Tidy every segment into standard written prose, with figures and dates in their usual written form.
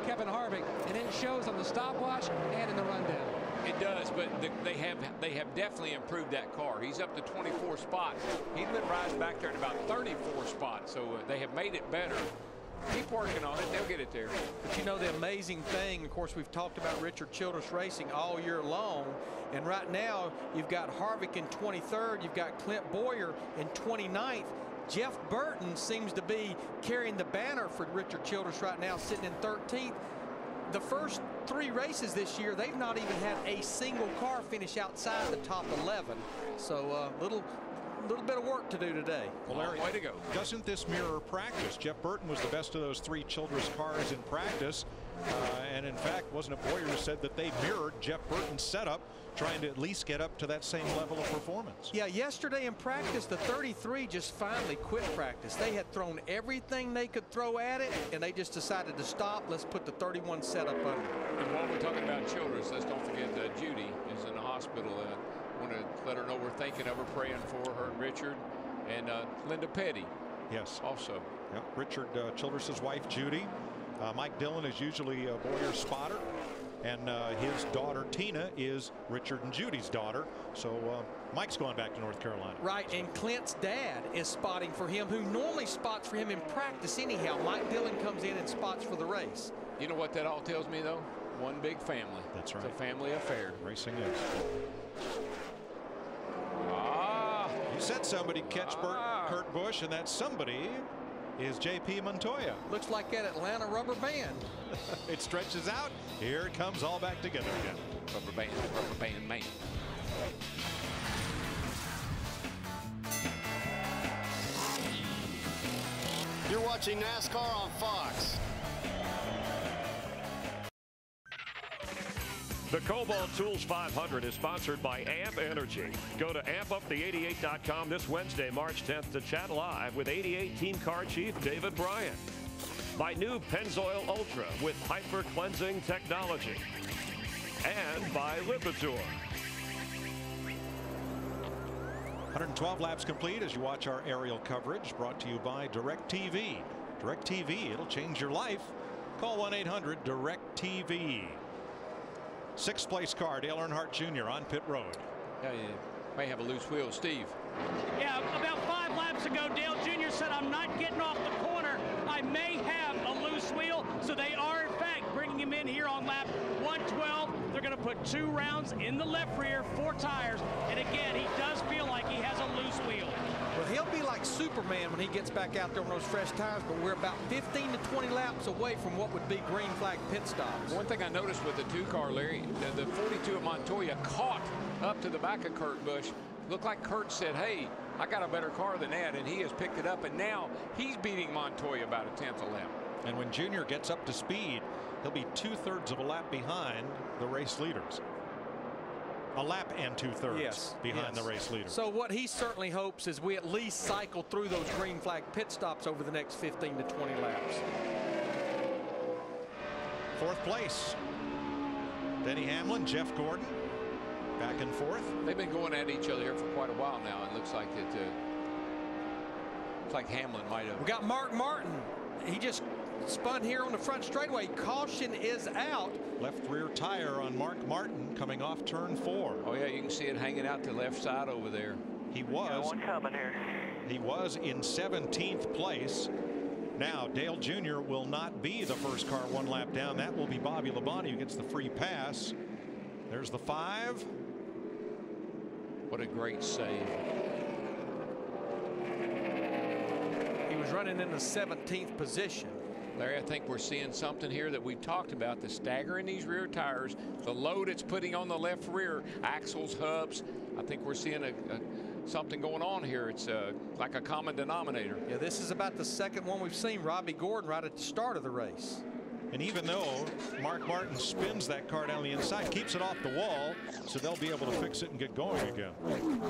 Kevin Harvick, and it shows on the stopwatch and in the rundown. It does, but they have definitely improved that car. He's up to 24 spots. He's been riding back there at about 34 spots, so they have made it better. Keep working on it. They'll get it there. But you know the amazing thing, of course, we've talked about Richard Childress Racing all year long, and right now you've got Harvick in 23rd, you've got Clint Boyer in 29th. Jeff Burton seems to be carrying the banner for Richard Childress right now, sitting in 13th. The first 3 races this year, they've not even had a single car finish outside the top 11. So little bit of work to do today. Well, Larry, way to go. Doesn't this mirror practice? Jeff Burton was the best of those 3 Childress cars in practice. And in fact, wasn't it Boyer who said that they mirrored Jeff Burton's setup, trying to at least get up to that same level of performance? Yeah, yesterday in practice, the 33 just finally quit practice. They had thrown everything they could throw at it, and they just decided to stop. Let's put the 31 setup under. And while we're talking about Childress, let's don't forget Judy is in the hospital. Want to let her know we're thinking of her, praying for her and Richard, and Linda Petty. Yes. Also. Yep. Richard Childress's wife, Judy. Mike Dillon is usually Boyer's spotter, and his daughter Tina is Richard and Judy's daughter. So Mike's going back to North Carolina. Right, and Clint's dad is spotting for him, who normally spots for him in practice anyhow. Mike Dillon comes in and spots for the race. You know what that all tells me, though? One big family. That's right. It's a family affair. Racing is. You said somebody catch Kurt Busch, and that somebody is J.P. Montoya. Looks like that Atlanta rubber band. It stretches out. Here it comes all back together again. Rubber band man. You're watching NASCAR on Fox. The Kobalt Tools 500 is sponsored by AMP Energy. Go to ampup88.com this Wednesday, March 10th to chat live with 88 Team Car Chief David Bryan. By new Pennzoil Ultra with hyper cleansing technology. And by Lipitor. 112 laps complete as you watch our aerial coverage, brought to you by DirecTV. DirecTV, it'll change your life. Call 1-800-DirecTV. 6th place car, Dale Earnhardt Jr. on pit road. Yeah, you may have a loose wheel, Steve. Yeah, about 5 laps ago, Dale Jr. said, I'm not getting off the corner. I may have a loose wheel. So they are, in fact, bringing him in here on lap 112. They're going to put 2 rounds in the left rear, 4 tires. And again, he does feel like he has a loose wheel. Well, he'll be like Superman when he gets back out there on those fresh tires, but we're about 15 to 20 laps away from what would be green flag pit stops. One thing I noticed with the 2-car, Larry, the 42 of Montoya caught up to the back of Kurt Busch. Looked like Kurt said, hey, I got a better car than that, and he has picked it up, and now he's beating Montoya about a 10th of a lap. And when Junior gets up to speed, he'll be 2/3 of a lap behind the race leaders. A lap and 2/3 behind the race leader. So what he certainly hopes is we at least cycle through those green flag pit stops over the next 15 to 20 laps. 4th place, Denny Hamlin, Jeff Gordon, back and forth. They've been going at each other here for quite a while now, and it looks like Hamlin might have. We got Mark Martin. He just spun here on the front straightaway. Caution is out. Left rear tire on Mark Martin coming off turn 4. Oh yeah, you can see it hanging out the left side over there. He was. One coming here. He was in 17th place. Now Dale Jr. will not be the first car 1 lap down. That will be Bobby Labonte who gets the free pass. There's the 5. What a great save. He was running in the 17th position. Larry, I think we're seeing something here that we've talked about, the stagger in these rear tires, the load it's putting on the left rear, axles, hubs. I think we're seeing something going on here. It's like a common denominator. Yeah, this is about the second one we've seen Robbie Gordon right at the start of the race. And even though Mark Martin spins that car down the inside, keeps it off the wall, so they'll be able to fix it and get going again.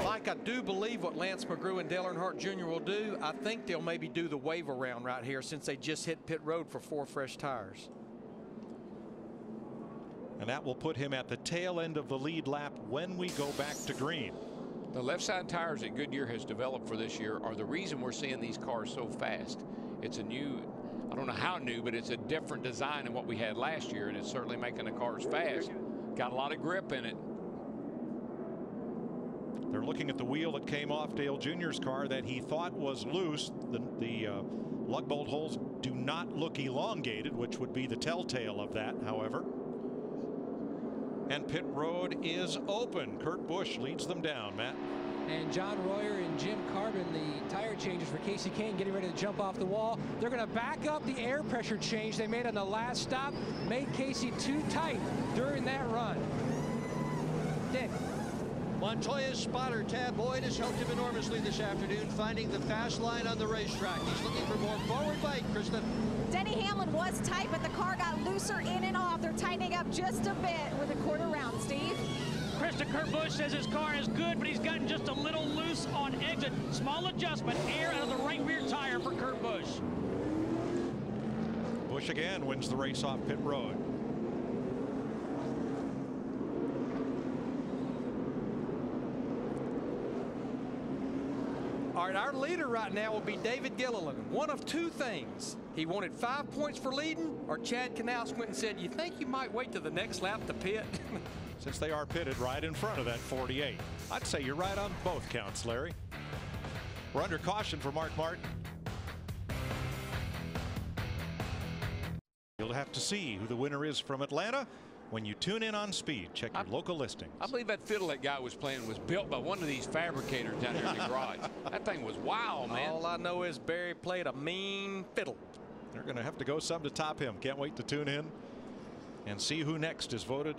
Mike, I do believe what Lance McGrew and Dale Earnhardt Jr. will do. I think they'll maybe do the wave around right here since they just hit pit road for 4 fresh tires. And that will put him at the tail end of the lead lap when we go back to green. The left side tires that Goodyear has developed for this year are the reason we're seeing these cars so fast. It's a new, I don't know how new, but it's a different design than what we had last year, and it's certainly making the cars fast. Got a lot of grip in it. They're looking at the wheel that came off Dale Jr.'s car that he thought was loose. The lug bolt holes do not look elongated, which would be the telltale of that, however. And pit road is open. Kurt Busch leads them down, Matt. And John Royer and Jim Carbon, the tire changes for Casey Kane, getting ready to jump off the wall. They're going to back up the air pressure change they made on the last stop. Made Casey too tight during that run. Dick. Montoya's spotter, Tab Boyd, has helped him enormously this afternoon, finding the fast line on the racetrack. He's looking for more forward bite, Kristen. Denny Hamlin was tight, but the car got looser in and off. They're tightening up just a bit with a quarter round, Steve. Kristen, Kurt Busch says his car is good, but he's gotten just a little loose on exit. Small adjustment, air out of the right rear tire for Kurt Busch. Busch again wins the race off pit road. All right, our leader right now will be David Gilliland. One of two things. He wanted 5 points for leading, or Chad Knaus went and said, you think you might wait to the next lap to pit? Since they are pitted right in front of that 48. I'd say you're right on both counts, Larry. We're under caution for Mark Martin. You'll have to see who the winner is from Atlanta when you tune in on Speed. Check your local listings. I believe that fiddle that guy was playing was built by one of these fabricators down here in the garage. That thing was wild, man. All I know is Barry played a mean fiddle. They're going to have to go some to top him. Can't wait to tune in and see who next is voted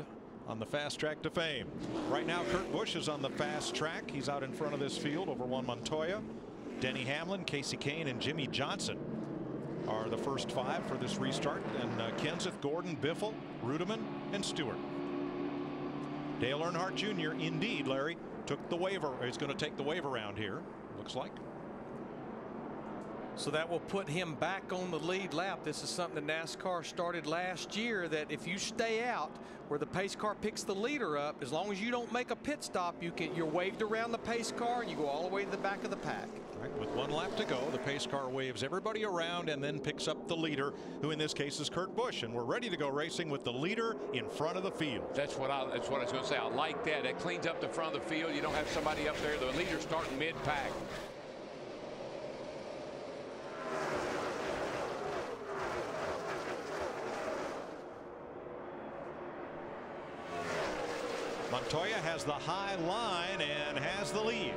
on the fast track to fame. Right now, Kurt Busch is on the fast track. He's out in front of this field over Juan Montoya. Denny Hamlin, Casey Kane, and Jimmy Johnson are the first 5 for this restart. And Kenseth, Gordon, Biffle, Rudeman, and Stewart. Dale Earnhardt Jr. indeed, Larry, took the waiver. He's going to take the waiver round here, looks like. So that will put him back on the lead lap. This is something that NASCAR started last year, that if you stay out where the pace car picks the leader up, as long as you don't make a pit stop, you're waved around the pace car and you go all the way to the back of the pack. Right, with 1 lap to go, the pace car waves everybody around and then picks up the leader, who in this case is Kurt Busch, and we're ready to go racing with the leader in front of the field. That's what I was going to say. I like that. It cleans up the front of the field. You don't have somebody up there. The leader starting mid-pack. Montoya has the high line and has the lead.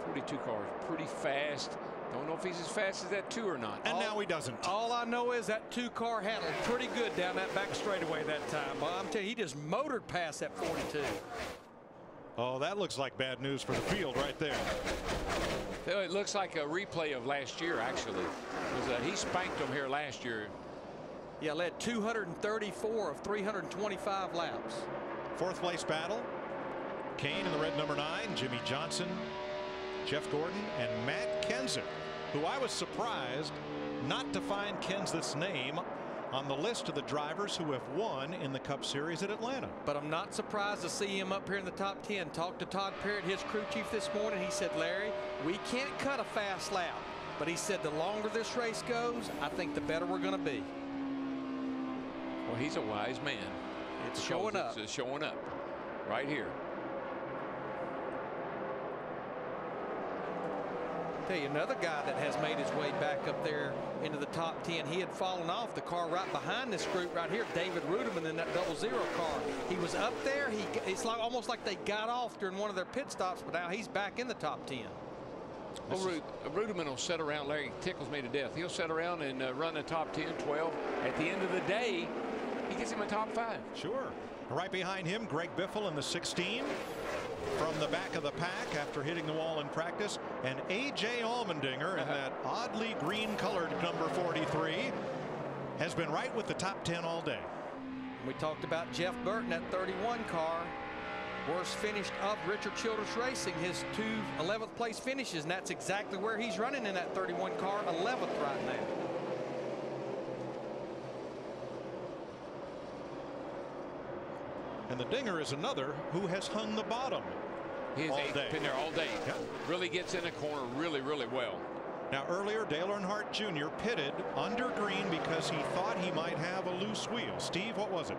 42 cars, pretty fast. Don't know if he's as fast as that 2 or not. And now he doesn't. All I know is that 2 car handled pretty good down that back straightaway that time. But I'm telling you, he just motored past that 42. Oh, that looks like bad news for the field right there. It looks like a replay of last year, actually. He spanked them here last year. Yeah, led 234 of 325 laps. 4th place battle. Kane in the red number 9, Jimmy Johnson, Jeff Gordon, and Matt Kenseth, who I was surprised not to find Kenseth's name on the list of the drivers who have won in the Cup Series at Atlanta. But I'm not surprised to see him up here in the top 10. Talked to Todd Parrott, his crew chief, this morning. He said, Larry, we can't cut a fast lap. But he said the longer this race goes, I think the better we're going to be. Well, he's a wise man. It's showing up. It's showing up right here. Tell you another guy that has made his way back up there into the top 10. He had fallen off the car right behind this group right here, David Rudeman, in that 00 car. He was up there. It's like almost like they got off during one of their pit stops, but now he's back in the top 10. Well, Rudeman will sit around. Larry tickles me to death. He'll sit around and run the top 10, 12. At the end of the day, he gets him a top 5. Sure. Right behind him, Greg Biffle in the 16 from the back of the pack after hitting the wall in practice, and A.J. Allmendinger in that oddly green colored number 43 has been right with the top 10 all day. We talked about Jeff Burton, that 31 car. Worst finish of Richard Childress Racing, his 2 11th place finishes, and that's exactly where he's running in that 31 car, 11th right now. And the Dinger is another who has hung the bottom all day. Been there all day. Yep. Really gets in the corner really, really well. Now earlier, Dale Earnhardt Jr. pitted under green because he thought he might have a loose wheel. Steve, what was it?